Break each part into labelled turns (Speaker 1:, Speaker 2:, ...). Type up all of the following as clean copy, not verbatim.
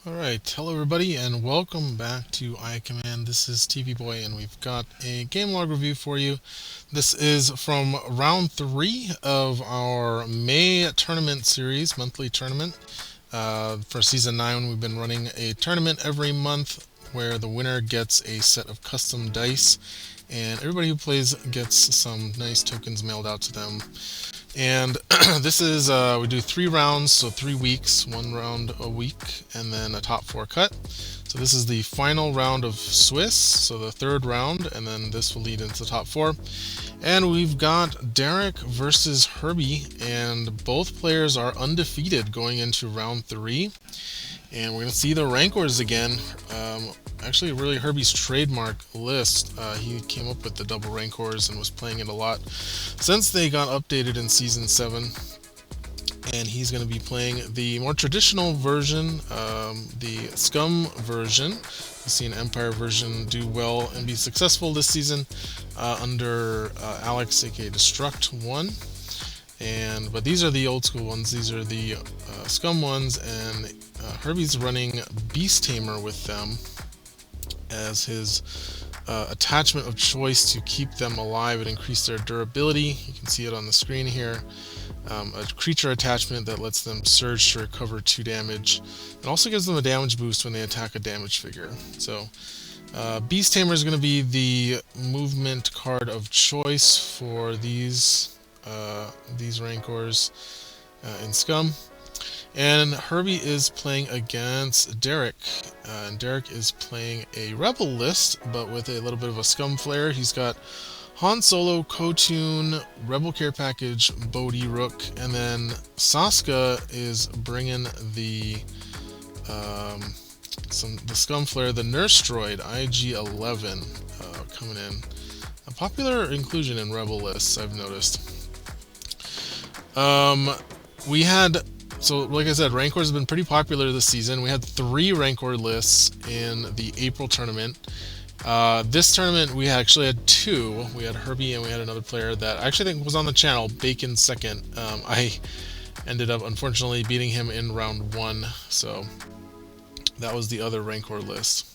Speaker 1: Alright, hello everybody and welcome back to iCommand. This is TV Boy and we've got a game log review for you. This is from round 3 of our May tournament series, monthly tournament. For season 9 we've been running a tournament every month where the winner gets a set of custom dice and everybody who plays gets some nice tokens mailed out to them. And this is, we do 3 rounds, so 3 weeks, 1 round a week, and then a top 4 cut. So this is the final round of Swiss, so the 3rd round, and then this will lead into the top 4. And we've got Derek versus Herbie, and both players are undefeated going into round 3. And we're going to see the Rancors again. Actually, really Herbie's trademark list. He came up with the double Rancors and was playing it a lot since they got updated in Season 7. And he's going to be playing the more traditional version, the Scum version. We've seen Empire version do well and be successful this season under Alex, aka Destruct 1. But these are the old school ones. These are the Scum ones, and Herbie's running Beast Tamer with them as his attachment of choice to keep them alive and increase their durability. You can see it on the screen here. A creature attachment that lets them surge to recover 2 damage. It also gives them a damage boost when they attack a damage figure. So Beast Tamer is going to be the movement card of choice for these Rancors in Scum. And Herbie is playing against Derek. And Derek is playing a Rebel list, but with a little bit of a Scum flair. He's got Han Solo, Ko-Tun, Rebel Care Package, Bodhi Rook, and then Saska is bringing the Scum flair, the Nurse Droid IG-11 coming in. A popular inclusion in Rebel lists, I've noticed. So like I said, Rancors have been pretty popular this season. We had 3 Rancor lists in the April tournament. This tournament we actually had 2. We had Herbie and we had another player that I actually think was on the channel, Bacon second. I ended up unfortunately beating him in round 1, so that was the other Rancor list.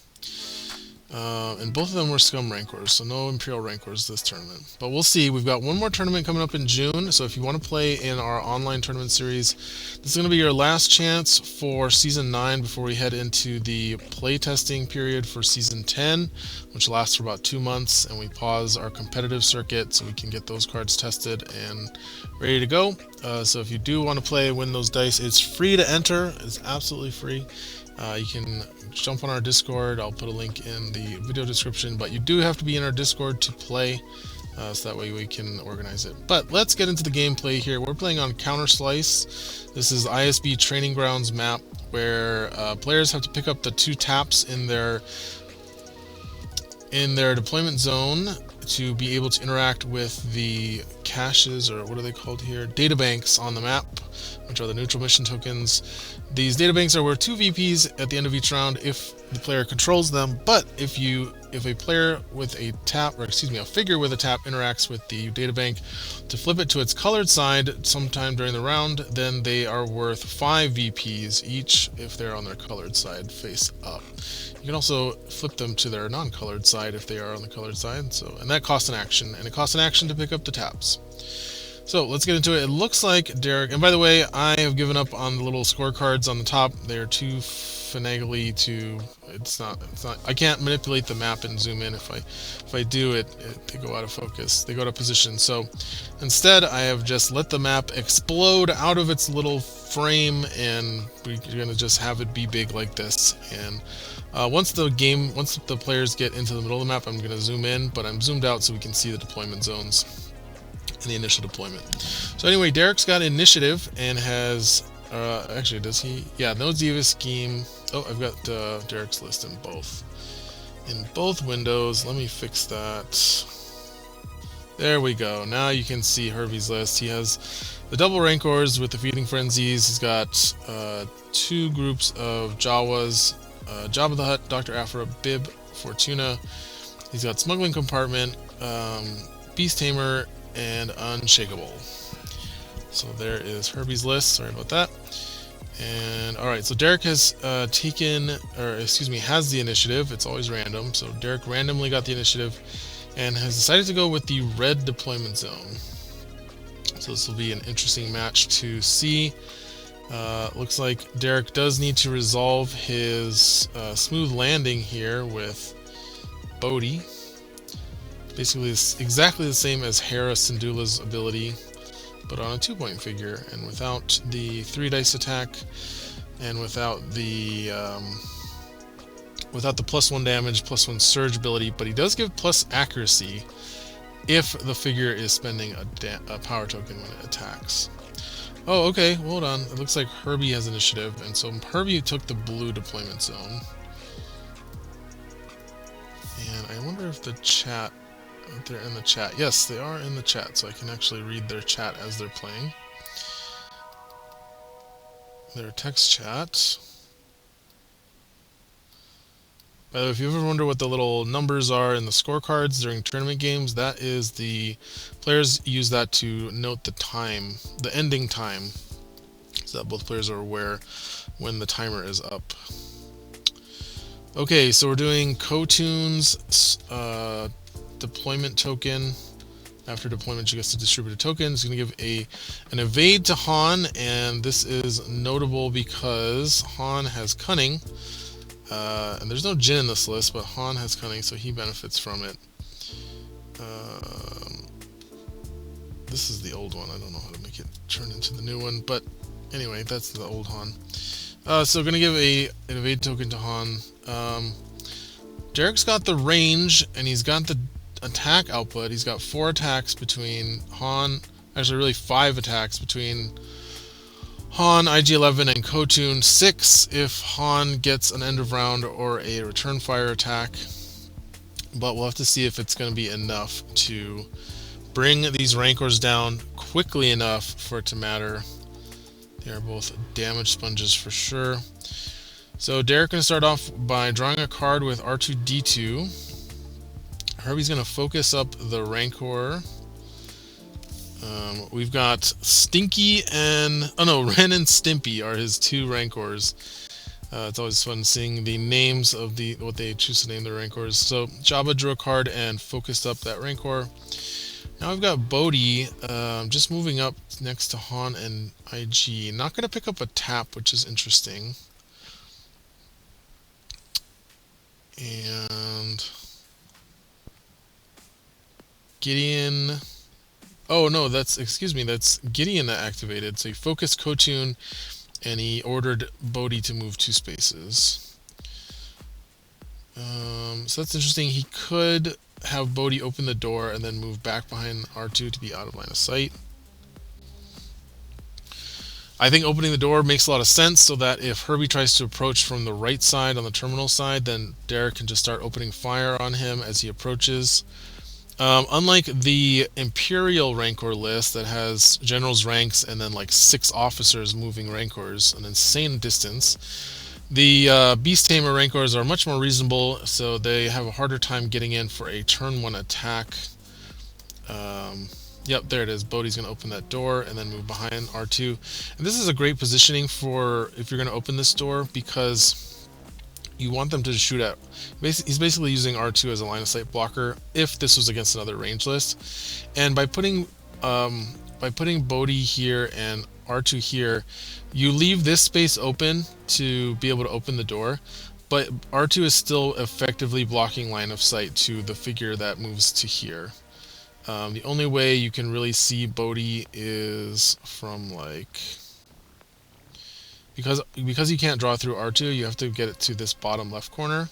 Speaker 1: And both of them were Scum Rancors, so no Imperial Rancors this tournament. But we'll see. We've got one more tournament coming up in June, so if you want to play in our online tournament series, this is going to be your last chance for Season 9 before we head into the playtesting period for Season 10, which lasts for about 2 months, and we pause our competitive circuit so we can get those cards tested and ready to go. So if you do want to play, win those dice, it's free to enter. It's absolutely free. You can jump on our Discord. I'll put a link in the video description, but you do have to be in our Discord to play, so that way we can organize it. But let's get into the gameplay here. We're playing on Counter Slice. This is ISB Training Grounds map where players have to pick up the 2 taps in their deployment zone to be able to interact with the caches, or what are they called here? Databanks on the map, which are the neutral mission tokens. These databanks are worth 2 VPs at the end of each round if the player controls them, but if a player with a tap, or excuse me, a figure with a tap interacts with the databank to flip it to its colored side sometime during the round, then they are worth 5 VPs each if they're on their colored side face up. You can also flip them to their non-colored side if they are on the colored side, and that costs an action, and it costs an action to pick up the taps. So let's get into it. It looks like Derek, and by the way, I have given up on the little scorecards on the top. They're too finagly to, it's not, I can't manipulate the map and zoom in. If I do they go out of focus. They go out of position. So instead, I have just let the map explode out of its little frame, and we're going to just have it be big like this. And once the players get into the middle of the map, I'm going to zoom in, but I'm zoomed out so we can see the deployment zones and the initial deployment. So anyway, Derek's got initiative and has, actually does he? Yeah, no Diva Scheme. Oh, I've got Derek's list in both windows. Let me fix that. There we go. Now you can see Herbie's list. He has the double Rancors with the Feeding Frenzies. He's got 2 groups of Jawas, Jabba the Hutt, Dr. Aphra, Bib, Fortuna. He's got Smuggling Compartment, Beast Tamer, and Unshakable. So there is Herbie's list. Sorry about that. And alright, so Derek has has the initiative. It's always random. So Derek randomly got the initiative and has decided to go with the red deployment zone. So this will be an interesting match to see. Looks like Derek does need to resolve his smooth landing here with Bodhi. Basically, it's exactly the same as Hera Syndulla's ability, but on a 2-point figure, and without the 3-dice attack, and without the +1 damage, +1 surge ability. But he does give plus accuracy if the figure is spending a power token when it attacks. Oh, okay, hold on. It looks like Herbie has initiative, and so Herbie took the blue deployment zone. And I wonder if the chat, they're in the chat. Yes, they are in the chat, so I can actually read their chat as they're playing. Their text chat. By the way, if you ever wonder what the little numbers are in the scorecards during tournament games, that is the players use that to note the time, the ending time, so that both players are aware when the timer is up. Okay, so we're doing Ko-Tun's deployment token. After deployment, she gets to distribute a token. It's going to give an evade to Han, and this is notable because Han has cunning. And there's no Jin in this list, but Han has cunning, so he benefits from it. This is the old one. I don't know how to make it turn into the new one, but anyway, that's the old Han. So going to give an evade token to Han. Derek's got the range, and he's got the attack output. He's got 4 attacks between Han, actually really 5 attacks between Han, IG-11, and Ko-Tun. 6 if Han gets an end of round or a return fire attack. But we'll have to see if it's going to be enough to bring these Rancors down quickly enough for it to matter. They are both damage sponges for sure. So Derek's going to start off by drawing a card with R2-D2. Herbie's going to focus up the Rancor. We've got Stinky and... oh no, Ren and Stimpy are his 2 Rancors. It's always fun seeing the names of what they choose to name their Rancors. So Jabba drew a card and focused up that Rancor. Now we've got Bodhi just moving up next to Han and IG. Not going to pick up a tap, which is interesting. And Gideon... oh no, that's Gideon that activated. So he focused Ko-Tun and he ordered Bodhi to move 2 spaces. So that's interesting. He could have Bodhi open the door and then move back behind R2 to be out of line of sight. I think opening the door makes a lot of sense, so that if Herbie tries to approach from the right side on the terminal side, then Derek can just start opening fire on him as he approaches. Unlike the Imperial Rancor list that has generals' ranks and then like 6 officers moving Rancors, an insane distance, the Beast Tamer Rancors are much more reasonable, so they have a harder time getting in for a turn 1 attack. Yep, there it is. Bodhi's going to open that door and then move behind R2. And this is a great positioning for if you're going to open this door, because you want them to shoot at... he's basically using R2 as a line of sight blocker if this was against another range list. And by putting Bodhi here and R2 here, you leave this space open to be able to open the door, but R2 is still effectively blocking line of sight to the figure that moves to here. The only way you can really see Bodhi is from like... because you can't draw through R2, you have to get it to this bottom left corner.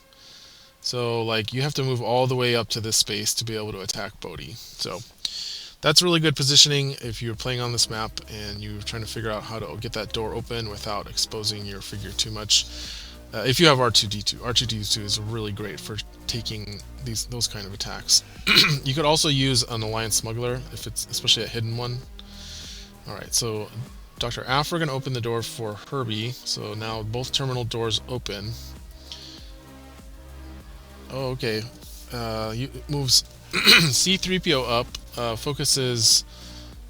Speaker 1: So like you have to move all the way up to this space to be able to attack Bodhi. So that's really good positioning if you're playing on this map and you're trying to figure out how to get that door open without exposing your figure too much. If you have R2-D2, R2-D2 is really great for taking those kind of attacks. You could also use an Alliance Smuggler, if it's especially a hidden one. Alright, so Dr. Aff are going to open the door for Herbie, so now both terminal doors open. Oh, okay. Moves C-3PO up, focuses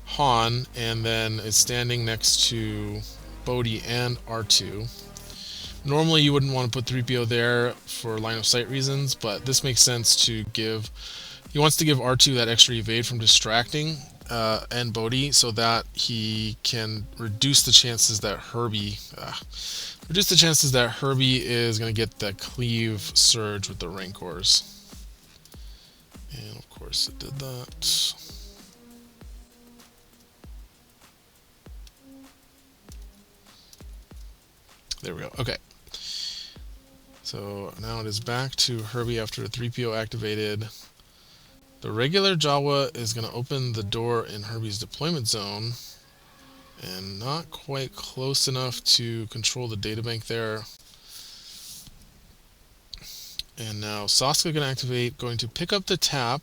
Speaker 1: Han, and then is standing next to Bodhi, and R2. Normally you wouldn't want to put 3PO there for line of sight reasons, but this makes sense to give. He wants to give R2 that extra evade from distracting and Bodhi, so that he can reduce the chances that Herbie is going to get the cleave surge with the Rancors. And of course it did that. There we go. Okay. So now it is back to Herbie after 3PO activated. The regular Jawa is going to open the door in Herbie's deployment zone, and not quite close enough to control the databank there. And now Saska going to activate, going to pick up the tap,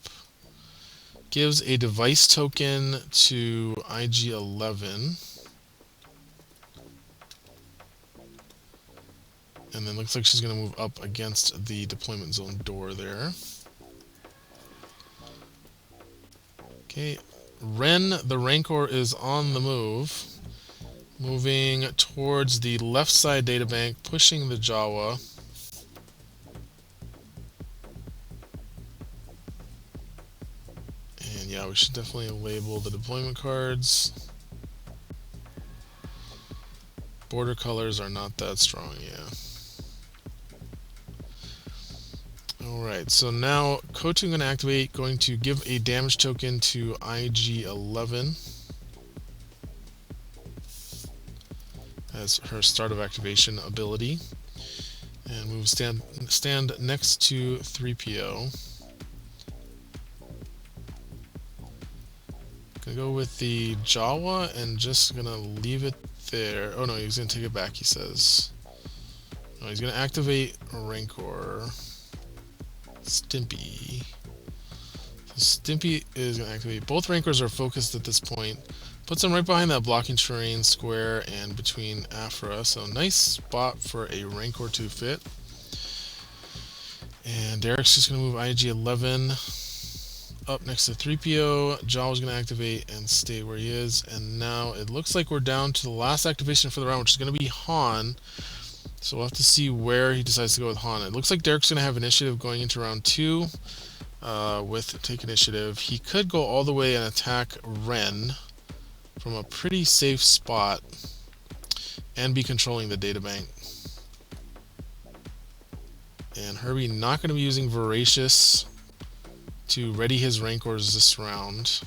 Speaker 1: gives a device token to IG-11, and then looks like she's going to move up against the deployment zone door there. Okay, Ren, the Rancor, is on the move, moving towards the left side databank, pushing the Jawa. And yeah, we should definitely label the deployment cards. Border colors are not that strong, yeah. Alright, so now Ko-Tun going to activate, going to give a damage token to IG-11 as her start of activation ability, and move stand next to 3PO. Gonna go with the Jawa and just gonna leave it there. Oh no, he's gonna take it back, he says. No, he's gonna activate Rancor. Stimpy. So Stimpy is going to activate. Both Rancors are focused at this point. Puts them right behind that blocking terrain square and between Afra. So nice spot for a Rancor to fit. And Derek's just going to move IG-11 up next to 3PO. Jawa's going to activate and stay where he is. And now it looks like we're down to the last activation for the round, which is going to be Han. So we'll have to see where he decides to go with Han. It looks like Derek's going to have initiative going into round 2 with take initiative. He could go all the way and attack Ren from a pretty safe spot and be controlling the databank. And Herbie not going to be using Voracious to ready his Rancors this round.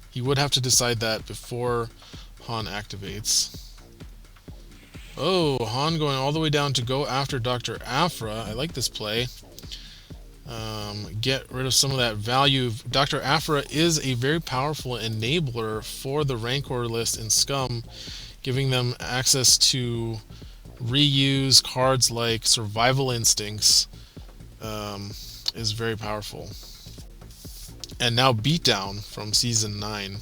Speaker 1: He would have to decide that before Han activates. Oh, Han going all the way down to go after Dr. Afra. I like this play. Get rid of some of that value. Dr. Afra is a very powerful enabler for the Rancor list in Scum, giving them access to reuse cards like Survival Instincts is very powerful. And now Beatdown from Season 9.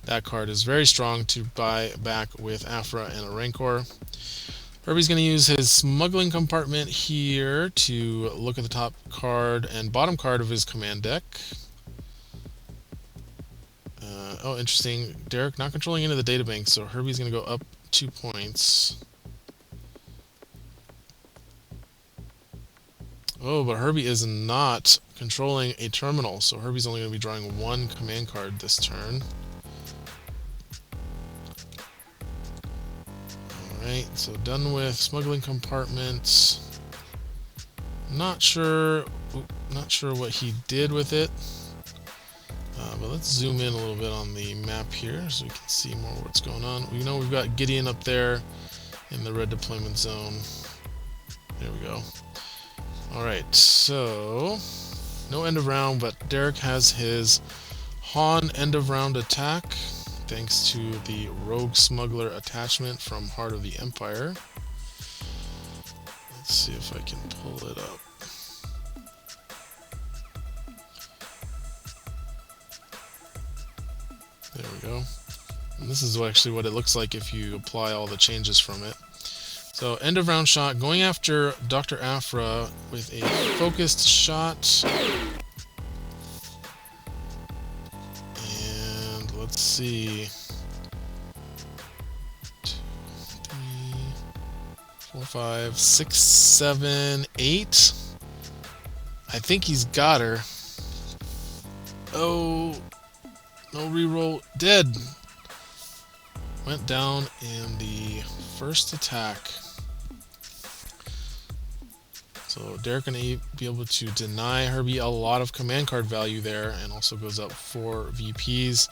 Speaker 1: That card is very strong to buy back with Afra and a Rancor. Herbie's going to use his smuggling compartment here to look at the top card and bottom card of his command deck. Oh, interesting. Derek not controlling into the databank, so Herbie's going to go up 2 points. Oh, but Herbie is not controlling a terminal, so Herbie's only going to be drawing 1 command card this turn. Alright, so done with smuggling compartments. Not sure what he did with it. But let's zoom in a little bit on the map here so we can see more what's going on. We know we've got Gideon up there in the red deployment zone. There we go. Alright, so no end of round, but Derek has his Han end of round attack, thanks to the Rogue Smuggler attachment from Heart of the Empire. Let's see if I can pull it up. There we go. And this is actually what it looks like if you apply all the changes from it. So end of round shot, going after Dr. Afra with a focused shot. And let's see. 2, 3, 4, 5, 6, 7, 8. I think he's got her. Oh, no reroll. Dead. Went down in the first attack. So Derek going to be able to deny Herbie a lot of command card value there, and also goes up 4 VPs.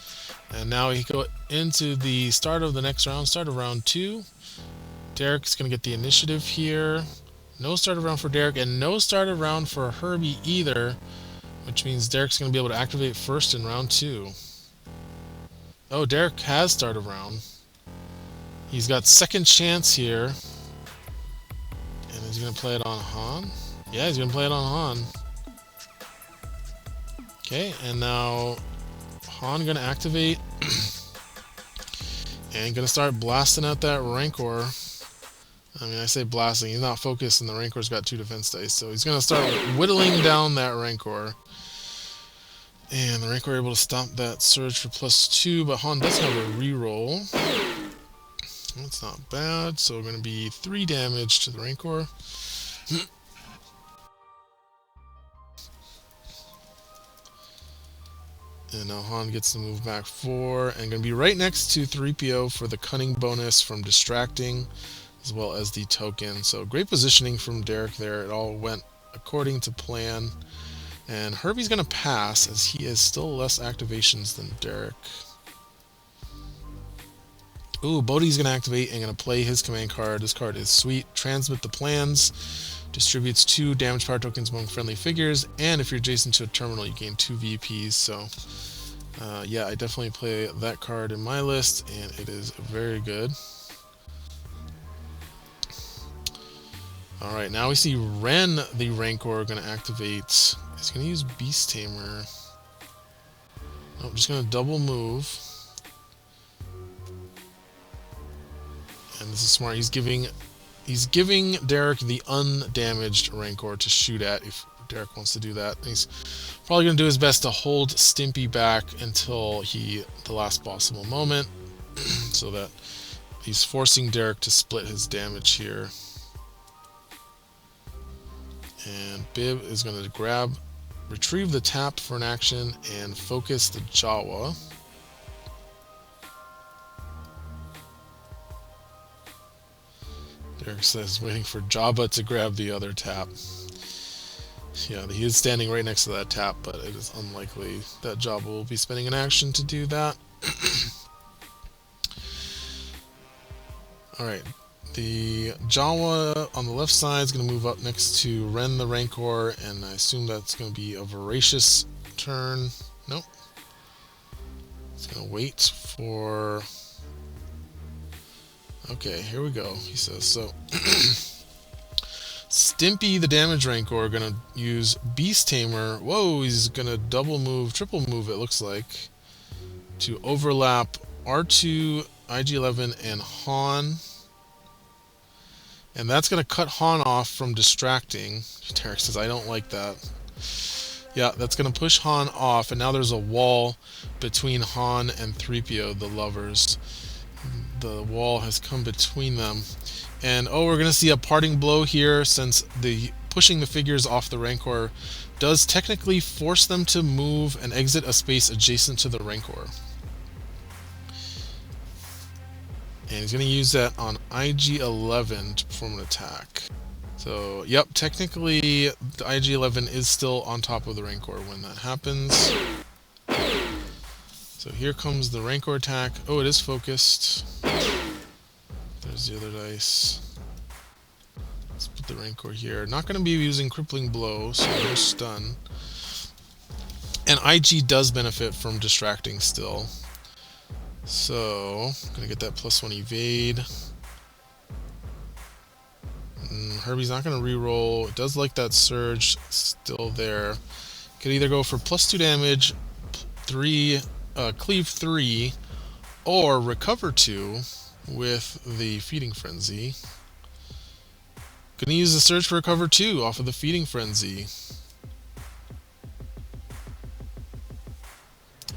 Speaker 1: And now he go into the start of the next round, start of round 2. Derek's going to get the initiative here. No start of round for Derek, and no start of round for Herbie either, which means Derek's going to be able to activate first in round 2. Oh, Derek has start of round. He's got second chance here. And he's going to play it on Han? Yeah, he's going to play it on Han. Okay, and now Han going to activate. And going to start blasting out that Rancor. I mean, I say blasting. He's not focused, and the Rancor's got 2 defense dice. So he's going to start whittling down that Rancor. And the Rancor able to stop that surge for +2, but Han does have a reroll. That's not bad. So we're going to be 3 damage to the Rancor. And now Han gets to move back 4, and going to be right next to 3PO for the cunning bonus from distracting, as well as the token. So great positioning from Derek there. It all went according to plan. And Herbie's going to pass, as he has still less activations than Derek. Ooh, Bodhi's going to activate and going to play his command card. This card is sweet. Transmit the plans. Distributes 2 damage power tokens among friendly figures. And if you're adjacent to a terminal, you gain 2 VPs. So, yeah, I definitely play that card in my list, and it is very good. Alright, now we see Ren, the Rancor, going to activate. He's going to use Beast Tamer. Nope, just going to double move. And this is smart. He's giving Derek the undamaged Rancor to shoot at if Derek wants to do that. And he's probably going to do his best to hold Stimpy back until the last possible moment, so that he's forcing Derek to split his damage here. And Bib is going to retrieve the tap for an action and focus the Jawa. Derek says waiting for Jabba to grab the other tap. Yeah, he is standing right next to that tap, but it is unlikely that Jabba will be spending an action to do that. Alright, the Jawa on the left side is going to move up next to Ren the Rancor, and I assume that's going to be a voracious turn. Nope. It's going to wait for... Okay, here we go, he says. So, Stimpy, the damage Rancor, going to use Beast Tamer. Whoa, he's going to double move, triple move, it looks like, to overlap R2, IG-11, and Han. And that's going to cut Han off from distracting. Derek says, I don't like that. Yeah, that's going to push Han off, and now there's a wall between Han and 3PO, the lovers. The wall has come between them. And oh, we're going to see a parting blow here, since the pushing the figures off the Rancor does technically force them to move and exit a space adjacent to the Rancor. And he's going to use that on IG-11 to perform an attack. So, yep, technically the IG-11 is still on top of the Rancor when that happens. So here comes the Rancor attack. Oh, it is focused. There's the other dice. Let's put the Rancor here. Not going to be using Crippling Blow, so no stun. And IG does benefit from distracting still. So, I'm going to get that +1 evade. Herbie's not going to reroll. It does like that surge still there. Could either go for +2 damage, cleave 3, or recover 2 with the Feeding Frenzy. Gonna use the Surge for recover 2 off of the Feeding Frenzy.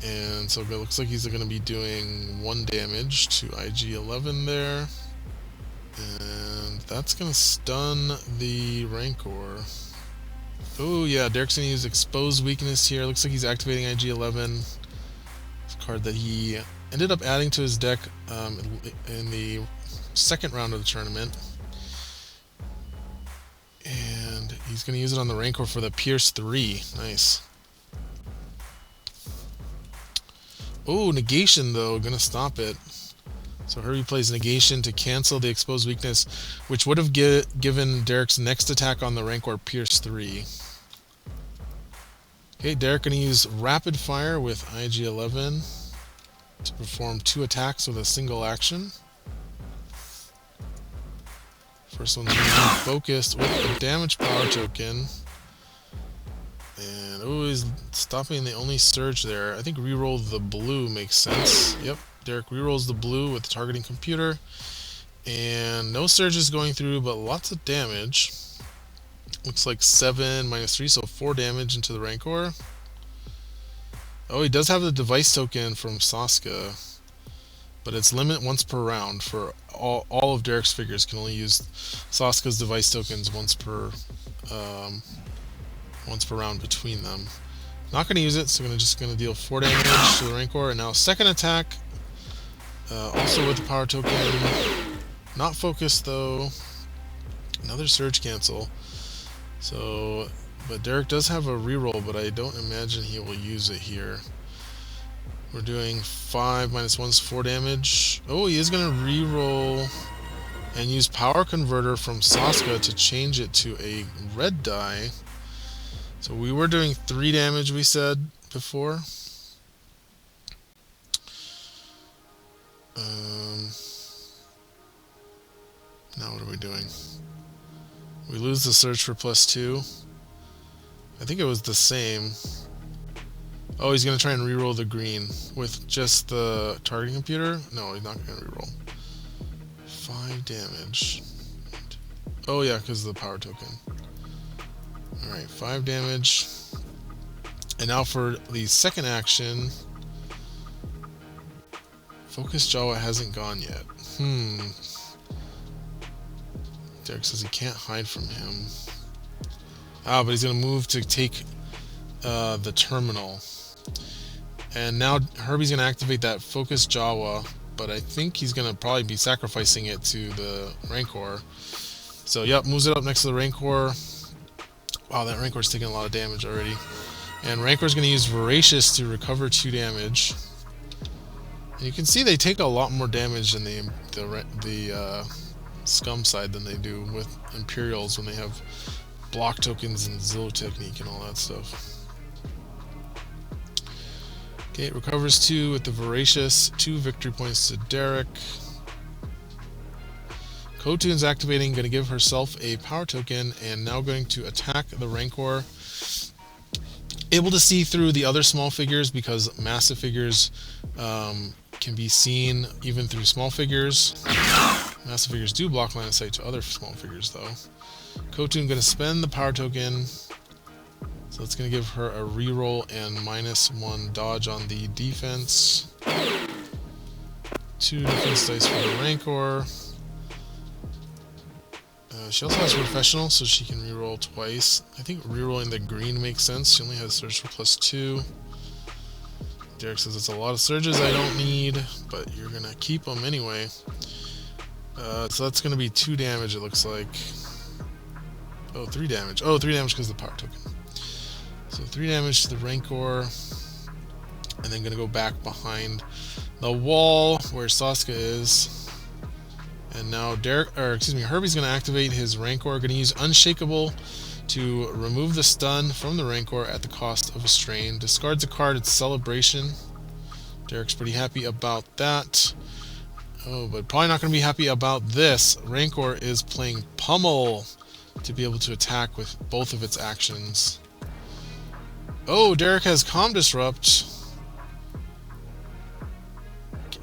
Speaker 1: And so it looks like he's going to be doing 1 damage to IG-11 there. And that's going to stun the Rancor. Oh yeah, Derek's going to use Exposed Weakness here. Looks like he's activating IG-11. It's a card that he ended up adding to his deck in the second round of the tournament. And he's going to use it on the Rancor for the Pierce 3. Nice. Oh, Negation though, going to stop it. So Herbie plays Negation to cancel the Exposed Weakness, which would have given Derek's next attack on the Rancor Pierce 3. Okay, Derek going to use Rapid Fire with IG-11 to perform 2 attacks with a single action. First one's going to be focused with a damage power token. And oh, he's stopping the only surge there. I think reroll the blue makes sense. Yep, Derek rerolls the blue with the targeting computer. And no surges going through, but lots of damage. Looks like 7 minus 3, so 4 damage into the Rancor. Oh, he does have the device token from Saska, but it's limit once per round for all of Derek's figures. Can only use Saska's device tokens once per round between them. Not going to use it, so just going to deal 4 damage to the Rancor. And now second attack, also with the power token. Not focused though. Another surge cancel. So, but Derek does have a reroll, but I don't imagine he will use it here. We're doing 5 minus 1 is 4 damage. Oh, he is going to reroll and use Power Converter from Saska to change it to a red die. So we were doing 3 damage, we said before. Now what are we doing? We lose the surge for +2. I think it was the same. Oh, he's going to try and reroll the green with just the targeting computer? No, he's not going to reroll. 5 damage. Oh yeah, because of the power token. Alright, 5 damage. And now for the second action. Focus Jawa hasn't gone yet. Derek says he can't hide from him. Ah, but he's going to move to take the terminal. And now Herbie's going to activate that Focus Jawa, but I think he's going to probably be sacrificing it to the Rancor. So, yep, moves it up next to the Rancor. Wow, that Rancor's taking a lot of damage already. And Rancor's going to use Voracious to recover 2 damage. And you can see they take a lot more damage in the Scum side than they do with Imperials when they have block tokens and Zillow technique and all that stuff. Okay, it recovers 2 with the Voracious, 2 victory points to Derek. Ko-Tun's activating, going to give herself a power token, and now going to attack the Rancor. Able to see through the other small figures because massive figures can be seen even through small figures. Massive figures do block line of sight to other small figures though. Ko-Tun going to spend the power token, so it's going to give her a reroll and -1 dodge on the defense. 2 defense dice for the Rancor. She also has Professional, so she can reroll twice. I think rerolling the green makes sense. She only has Surge for +2. Derek says it's a lot of surges I don't need, but you're going to keep them anyway. So that's going to be 2 damage, it looks like. Oh, 3 damage. Oh, 3 damage because of the power token. So 3 damage to the Rancor. And then going to go back behind the wall where Saska is. And now Herbie's going to activate his Rancor. Going to use Unshakable to remove the stun from the Rancor at the cost of a strain. Discards a card, it's Celebration. Derek's pretty happy about that. Oh, but probably not going to be happy about this. Rancor is playing Pummel to be able to attack with both of its actions. Oh, Derek has Calm Disrupt.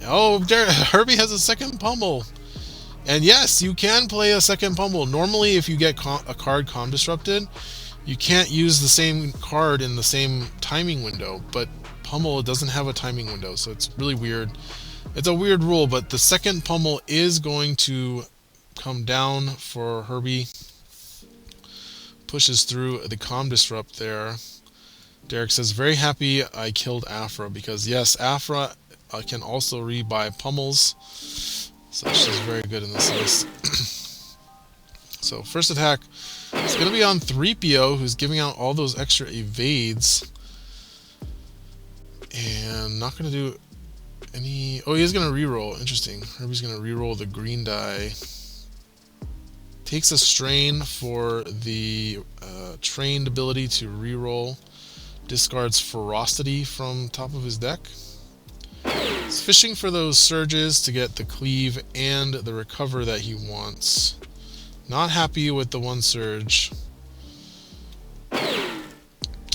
Speaker 1: Oh, Herbie has a second Pummel. And yes, you can play a second Pummel. Normally, if you get a card Calm Disrupted, you can't use the same card in the same timing window. But Pummel doesn't have a timing window, so it's really weird. It's a weird rule, but the second Pummel is going to come down for Herbie. Pushes through the comm disrupt there. Derek says, very happy I killed Afra, because yes, Afra can also rebuy pummels. So she's very good in this list. So first attack is going to be on 3PO, who's giving out all those extra evades. And not going to do any... Oh, he is going to reroll. Interesting. Herbie's going to reroll the green die. Takes a strain for the trained ability to reroll. Discards ferocity from top of his deck. He's fishing for those surges to get the cleave and the recover that he wants. Not happy with the one surge.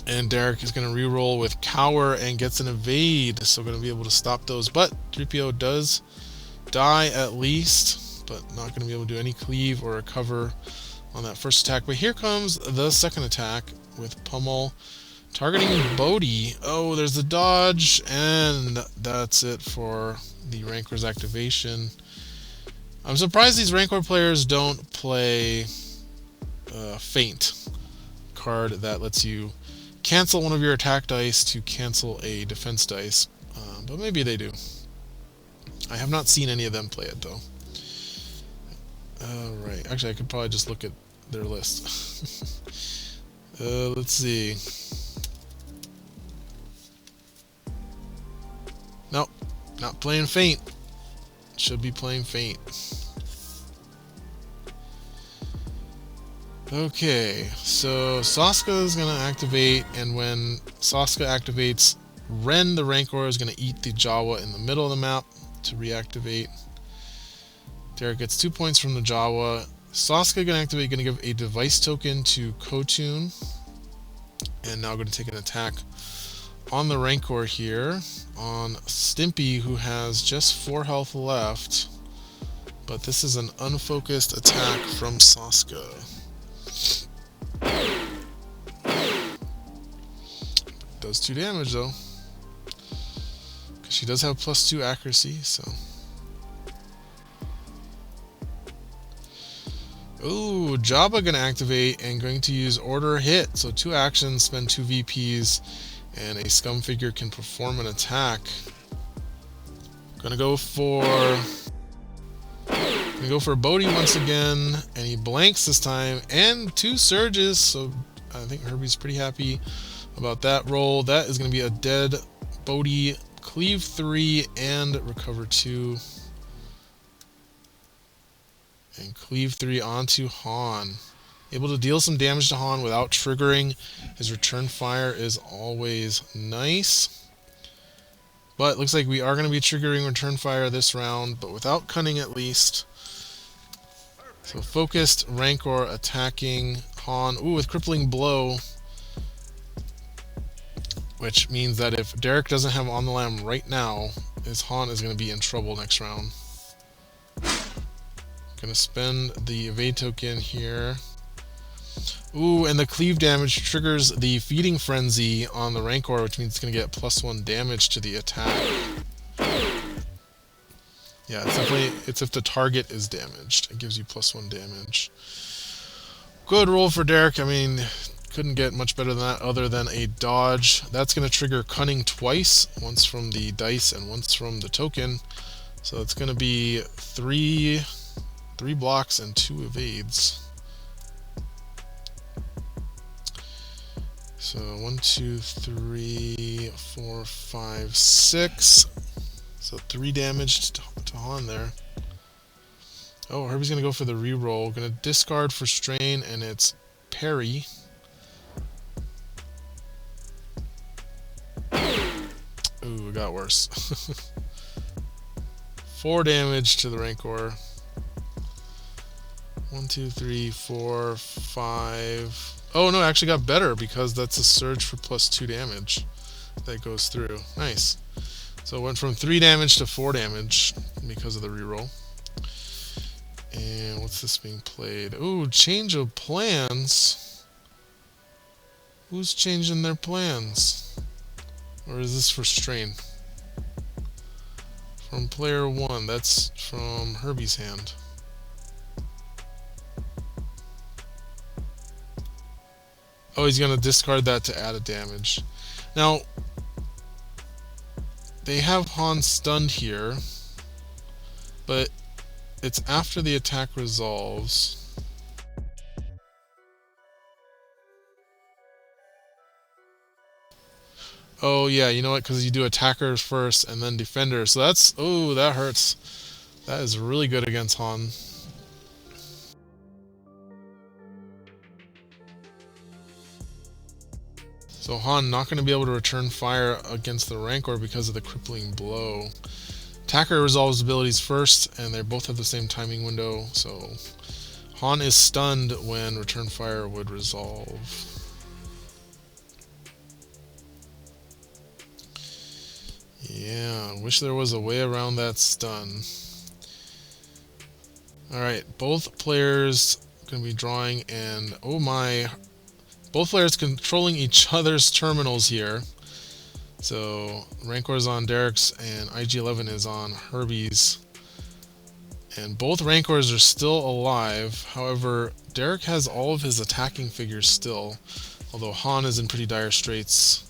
Speaker 1: And Derek is going to reroll with cower and gets an evade, so going to be able to stop those. But 3PO does die at least, but not going to be able to do any cleave or recover on that first attack. But here comes the second attack with pummel, targeting Bodhi. Oh, there's the dodge, and that's it for the Rancor's activation. I'm surprised these Rancor players don't play Feint, card that lets you cancel one of your attack dice to cancel a defense dice, but maybe they do. I have not seen any of them play it though. Alright, actually I could probably just look at their list. Let's see. Nope, not playing Feint. Should be playing Feint. Okay, so Saska is going to activate, and when Saska activates, Ren the Rancor is going to eat the Jawa in the middle of the map to reactivate. Derek gets 2 points from the Jawa. Saska going to activate, going to give a device token to Ko-Tun, and now going to take an attack on the Rancor here, on Stimpy, who has just 4 health left, but this is an unfocused attack from Saska. Does 2 damage though, because she does have +2 accuracy, so. Ooh, Jabba gonna activate and going to use Order Hit, so 2 actions, spend 2 VPs, and a scum figure can perform an attack. Gonna go for Bodhi once again, and he blanks this time, and 2 surges, so I think Herbie's pretty happy about that roll. That is going to be a dead Bodhi, cleave 3 and recover 2. And cleave 3 onto Han. Able to deal some damage to Han without triggering. His return fire is always nice. But it looks like we are going to be triggering return fire this round, but without cunning at least. So focused Rancor attacking Han. Ooh, with crippling blow. Which means that if Derek doesn't have on the lam right now, his Han is going to be in trouble next round. Gonna spend the evade token here. Ooh, and the cleave damage triggers the feeding frenzy on the Rancor, which means it's gonna get +1 damage to the attack. Yeah, it's if the target is damaged. It gives you +1 damage. Good roll for Derek. I mean, couldn't get much better than that other than a dodge. That's going to trigger cunning twice, once from the dice and once from the token. So it's going to be three blocks and 2 evades. So 1, 2, 3, 4, 5, 6. So 3 damage to Han there. Oh, Herbie's going to go for the reroll. Going to discard for strain, and it's parry. Ooh, it got worse. 4 damage to the Rancor. 1, 2, 3, 4, 5. Oh no, it actually got better because that's a surge for +2 damage that goes through. Nice. So it went from 3 damage to 4 damage because of the reroll. And what's this being played? Ooh, change of plans. Who's changing their plans? Or is this for strain? From player 1. That's from Herbie's hand. Oh, he's gonna discard that to add a damage. Now, they have Han stunned here, but it's after the attack resolves. Oh yeah, you know what? Because you do attackers first and then defenders. So that's... oh, that hurts. That is really good against Han. So Han not going to be able to return fire against the Rancor because of the crippling blow. Attacker resolves abilities first, and they both have the same timing window, so Han is stunned when return fire would resolve. Yeah, wish there was a way around that stun. Alright, both players going to be drawing, and oh my, both players controlling each other's terminals here. So Rancor is on Derek's and IG-11 is on Herbie's. And both Rancors are still alive. However, Derek has all of his attacking figures still, although Han is in pretty dire straits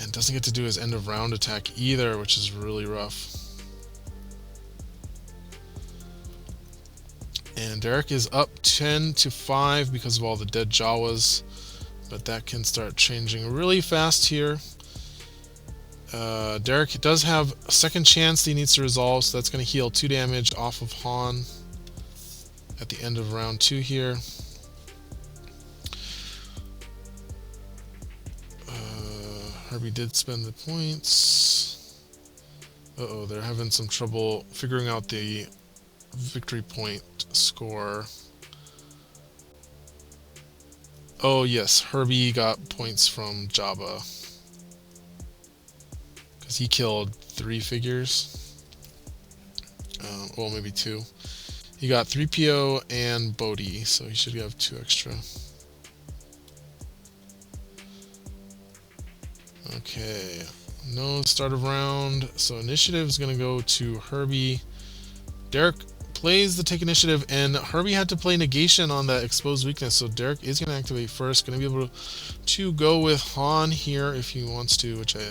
Speaker 1: and doesn't get to do his end of round attack either, which is really rough. And Derek is up 10-5 because of all the dead Jawas, but that can start changing really fast here. Derek does have a second chance that he needs to resolve, so that's going to heal 2 damage off of Han at the end of round 2 here. Herbie did spend the points. Uh-oh, they're having some trouble figuring out the victory point score. Oh yes, Herbie got points from Jabba, because he killed 3 figures. Well, maybe 2. He got 3PO and Bodhi, so he should have 2 extra. Okay, no start of round, so initiative is going to go to Herbie. Derek plays the take initiative, and Herbie had to play negation on that exposed weakness, so Derek is going to activate first. Going to be able to go with Han here if he wants to, which I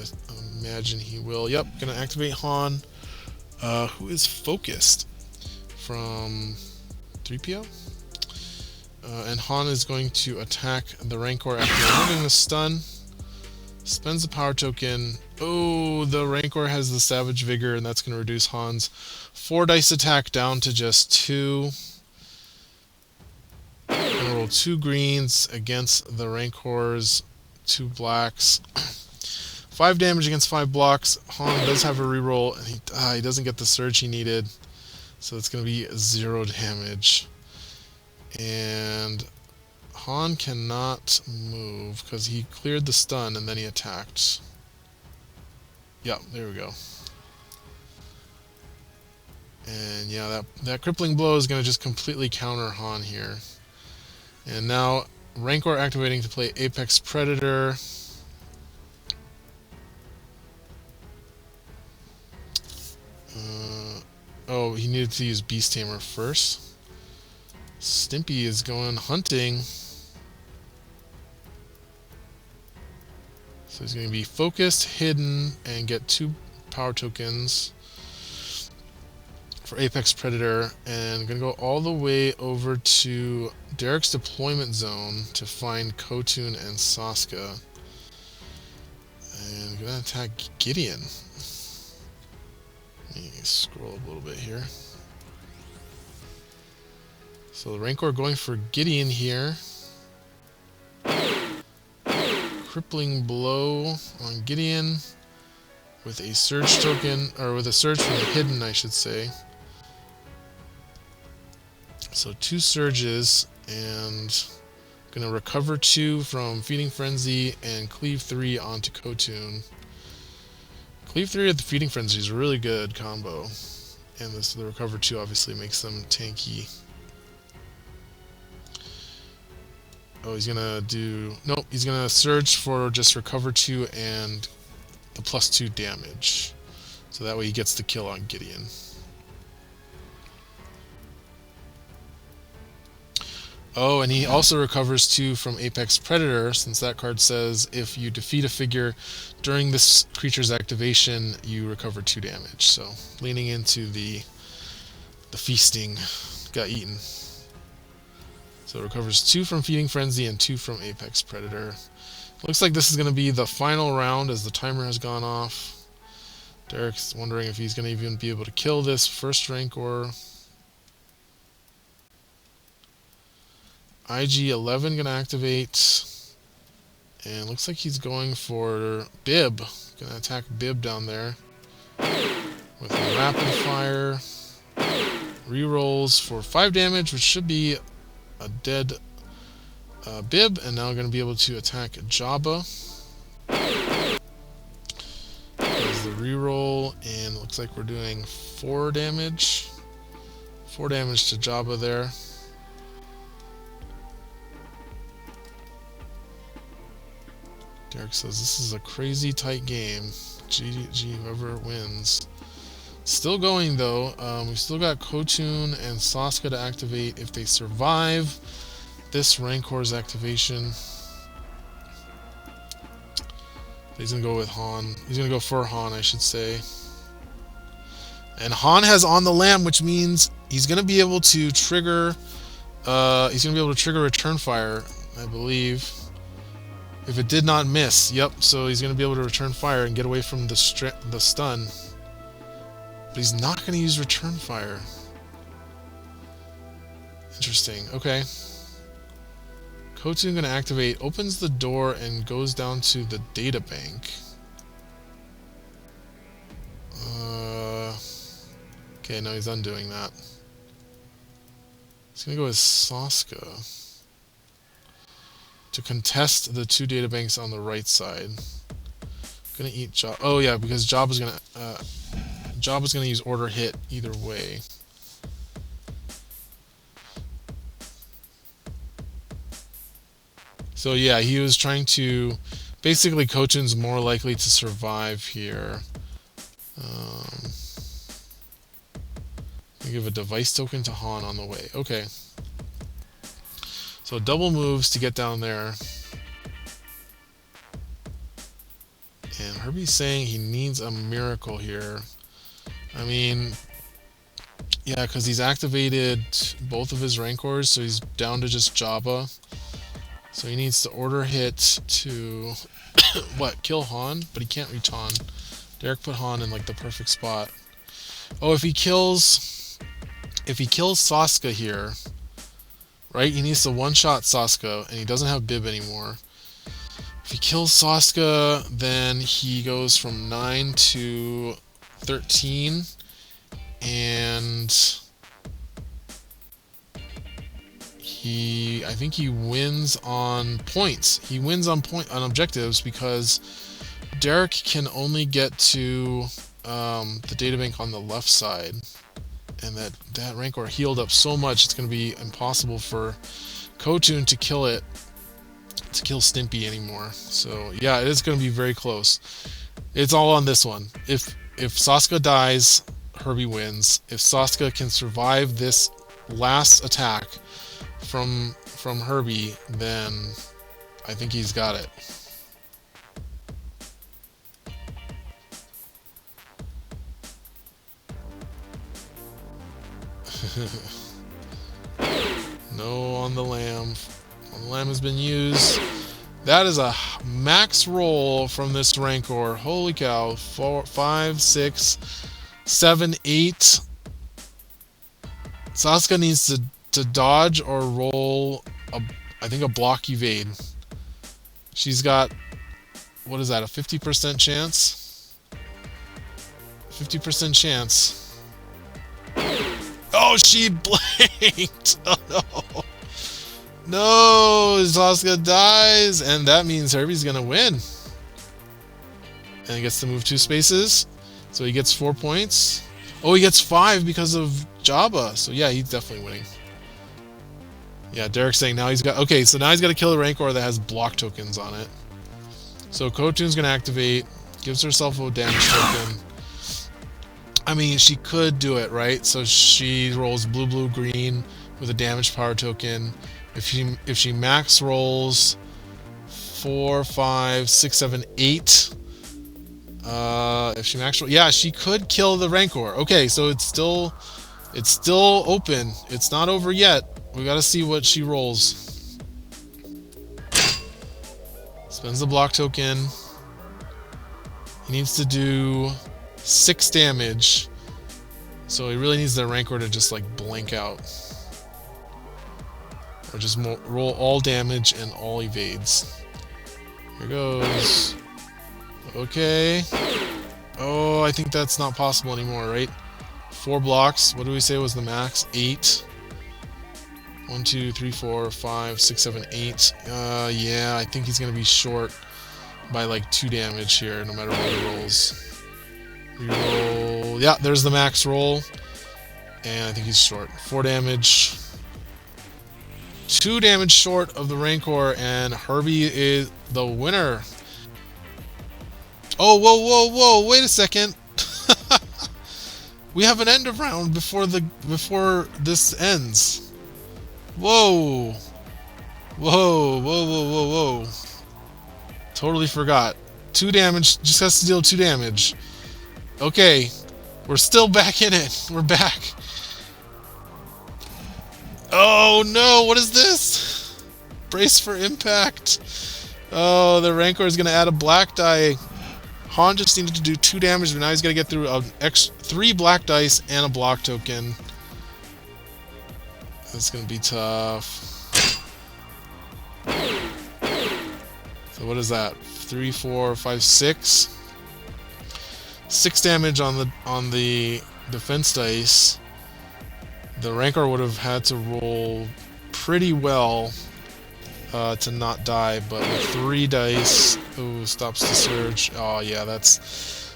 Speaker 1: imagine he will. Yep, going to activate Han, who is focused from 3PO. And Han is going to attack the Rancor after removing the stun. Spends the power token. Oh, the Rancor has the Savage Vigor, and that's going to reduce Han's 4 dice attack down to just 2. Gonna roll 2 greens against the Rancor's 2 blacks. 5 damage against 5 blocks. Han does have a reroll, and he doesn't get the surge he needed, so it's going to be 0 damage. And Han cannot move because he cleared the stun and then he attacked. Yeah, there we go. And yeah, that crippling blow is going to just completely counter Han here. And now Rancor activating to play Apex Predator. Oh, he needed to use Beast Tamer first. Stimpy is going hunting. So he's going to be focused, hidden, and get 2 power tokens for Apex Predator. And going to go all the way over to Derek's deployment zone to find Ko-Tun and Saska. And going to attack Gideon. Let me scroll up a little bit here. So the Rancor going for Gideon here. Crippling blow on Gideon with a surge token, or with a surge from the hidden, I should say. So 2 surges, and gonna recover 2 from Feeding Frenzy and cleave 3 onto Ko-Tun. Cleave 3 at the Feeding Frenzy is a really good combo, and the recover 2 obviously makes them tanky. Oh, he's gonna do... Nope, he's gonna surge for just recover 2 and the +2 damage. So that way he gets the kill on Gideon. Oh, and he also recovers 2 from Apex Predator, since that card says if you defeat a figure during this creature's activation, you recover 2 damage. So, leaning into the feasting, got eaten. So it recovers 2 from Feeding Frenzy and 2 from Apex Predator. Looks like this is going to be the final round as the timer has gone off. Derek's wondering if he's going to even be able to kill this first Rancor. IG-11 going to activate. And looks like he's going for Bib. Going to attack Bib down there. With a Rapid Fire. Rerolls for 5 damage, which should be a dead Bib. And now going to be able to attack Jabba. There's the reroll, and it looks like we're doing 4 damage. 4 damage to Jabba there. Derek says this is a crazy tight game. GG, whoever wins. Still going though. We've still got Ko-Tun and Saska to activate if they survive this Rancor's activation. He's gonna go with Han. He's gonna go for Han, I should say. And Han has On the Lam, which means he's gonna be able to trigger. He's gonna be able to trigger Return Fire, I believe. If it did not miss, yep. So he's gonna be able to Return Fire and get away from the stun. But he's not gonna use Return Fire. Interesting. Okay. Ko-Tun gonna activate, opens the door, and goes down to the data bank. Okay, no, he's undoing that. He's gonna go with Saska to contest the 2 data banks on the right side. Gonna eat Job. Oh yeah, because Jabba's gonna use Order Hit either way. So yeah, he was trying to... Basically, Ko-Tun's more likely to survive here. Give a device token to Han on the way. Okay. So double moves to get down there. And Herbie's saying he needs a miracle here. I mean... Yeah, because he's activated both of his Rancors, so he's down to just Jabba. So he needs to Order Hit to what? Kill Han, but he can't reach Han. Derek put Han in like the perfect spot. Oh, if he kills Saska here, right? He needs to one-shot Saska, and he doesn't have Bib anymore. If he kills Saska, then he goes from 9 to 13, and I think he wins on points. He wins on objectives because Derek can only get to the databank on the left side, and that Rancor healed up so much it's going to be impossible for Ko-Tun to kill Stimpy anymore. So yeah, it is going to be very close. It's all on this one. If Saska dies, Herbie wins. If Saska can survive this last attack from Herbie, then I think he's got it. No on the Lamb. On the Lamb has been used. That is a max roll from this Rancor. Holy cow. 4, 5, 6, 7, 8. Saska needs to dodge or roll I think a block evade. She's got, what is that, a 50% chance? 50% chance. Oh, she blanked! Oh no! No! Saska dies, and that means Herbie's gonna win. And he gets to move 2 spaces, so he gets 4 points. Oh, he gets 5 because of Jabba, so yeah, he's definitely winning. Yeah, Derek's saying now he's got... Okay, so now he's got to kill a Rancor that has block tokens on it. So Ko-Tun's gonna activate, gives herself a damage token. I mean, she could do it, right? So she rolls blue, blue, green with a damage power token, If she max rolls 4, 5, 6, 7, 8. If she max roll, yeah, she could kill the Rancor. Okay, so it's still open. It's not over yet. We gotta see what she rolls. Spends the block token. He needs to do 6 damage. So he really needs the Rancor to just like blank out. Or just roll all damage and all evades. Here goes. Okay. Oh, I think that's not possible anymore, right? 4 blocks. What do we say was the max? 8. 1, 2, 3, 4, 5, 6, 7, 8. Yeah, I think he's gonna be short by like 2 damage here, no matter what he rolls. Reroll. Yeah, there's the max roll. And I think he's short. 4 damage. 2 damage short of the Rancor, and Herbie is the winner. Oh, whoa, whoa, whoa! Wait a second. We have an end of round before this ends. Whoa, whoa, whoa, whoa, whoa, whoa! Totally forgot. 2 damage. Just has to deal 2 damage. Okay, we're still back in it. We're back. Oh no! What is this? Brace for impact. Oh, the Rancor is gonna add a black die. Han just needed to do 2 damage, but now he's got to get through 3 black dice and a block token. That's going to be tough. So what is that? 3, 4, 5, 6. 6 damage on the defense dice. The Rancor would have had to roll pretty well to not die, but with 3 dice, ooh, stops the surge. Oh yeah, that's...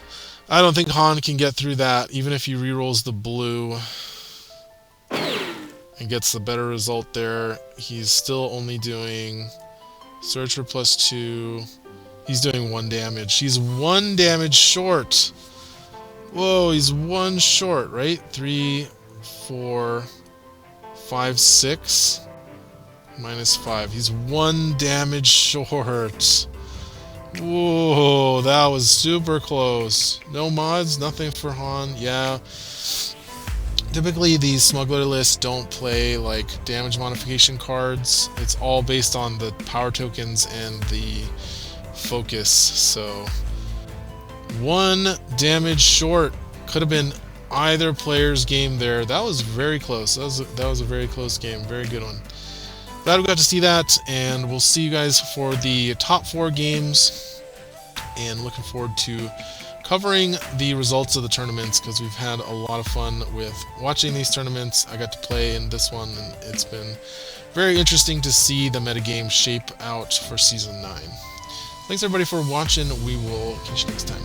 Speaker 1: I don't think Han can get through that, even if he rerolls the blue and gets the better result there. He's still only doing surge for +2. He's doing 1 damage. He's 1 damage short. Whoa, he's 1 short, right? 3, 4, 5, 6. -5. He's 1 damage short. Whoa, that was super close. No mods, nothing for Han. Yeah. Typically, these smuggler lists don't play like damage modification cards. It's all based on the power tokens and the focus. So, 1 damage short. Could have been either player's game there. That was very close. That was a very close game. Very good one. Glad we got to see that, and we'll see you guys for the top 4 games, and looking forward to covering the results of the tournaments, because we've had a lot of fun with watching these tournaments. I got to play in this one, and it's been very interesting to see the metagame shape out for Season 9. Thanks everybody for watching. We will catch you next time.